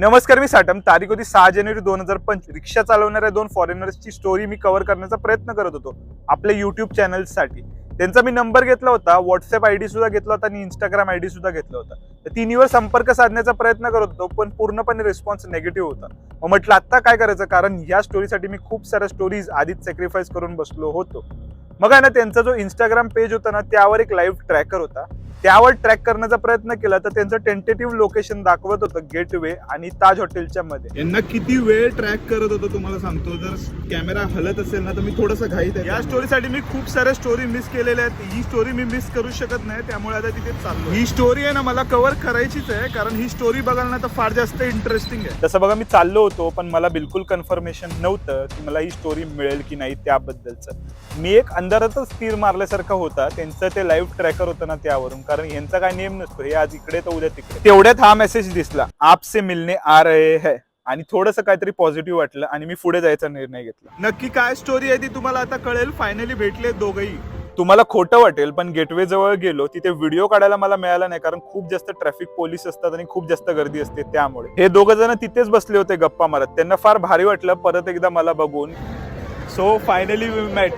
नमस्कार, मी साटम. तारीख होती 6 जानेवारी 2025. रिक्षा चालवणाऱ्या दोन फॉरेनर्सची स्टोरी मी कव्हर करण्याचा प्रयत्न करत होतो आपल्या युट्यूब चॅनलसाठी. त्यांचा मी नंबर घेतला होता, व्हॉट्सअप आयडी सुद्धा घेतला होता आणि इंस्टाग्राम आयडी सुद्धा घेतला होता. तर तिन्हीवर संपर्क साधण्याचा प्रयत्न करत होतो, पण पूर्णपणे रिस्पॉन्स निगेटिव्ह होता. मग म्हटलं आता काय करायचं, कारण या स्टोरीसाठी मी खूप साऱ्या स्टोरीज आधीच सॅक्रिफाईस करून बसलो होतो. मग आहे ना, त्यांचा जो इंस्टाग्राम पेज होता ना, त्यावर एक लाईव्ह ट्रॅकर होता. त्यावर ट्रॅक करण्याचा प्रयत्न केला तर त्यांचं टेंटेटिव्ह लोकेशन दाखवत होतं गेटवे आणि ताज हॉटेलच्या मध्ये. यांना किती वेळ ट्रॅक करत होतो तुम्हाला सांगतो. जर कॅमेरा हलत असेल ना तर मी थोडंसं घाईत आहे. या स्टोरीसाठी मी खूप साऱ्या स्टोरी मिस केलेल्या आहेत. ही स्टोरी मी मिस करू शकत नाही, त्यामुळे आता तिथे चाललो. ही स्टोरी आहे ना, मला कव्हर करायचीच आहे, कारण ही स्टोरी बघायला ना तर फार जास्त इंटरेस्टिंग आहे. तसं बघा, मी चाललो होतो, पण मला बिलकुल कन्फर्मेशन नव्हतं की मला ही स्टोरी मिळेल की नाही त्याबद्दलचं. मी एक अंधारातच तीर मारल्यासारखा होता. त्यांचं ते लाईव्ह ट्रॅकर होतं ना त्यावरून, कारण यांचा काय नेम नसतो, हे आज इकडे तर उद्या तिकडे. तेवढ्यात हा मेसेज दिसला, आपसे मिलने आ रहे है, आणि थोडंसं काहीतरी पॉझिटिव्ह वाटलं आणि मी पुढे जायचा निर्णय घेतला. नक्की काय स्टोरी आहे ती तुम्हाला आता कळेल. फायनली भेटले दोघंही. तुम्हाला खोटं वाटेल, पण गेटवे जवळ गेलो, तिथे व्हिडिओ काढायला मला मिळाला नाही, कारण खूप जास्त ट्रॅफिक पोलीस असतात आणि खूप जास्त गर्दी असते. त्यामुळे हे दोघं जण तिथेच बसले होते गप्पा मारत. त्यांना फार भारी वाटलं परत एकदा मला बघून. So finally we mate.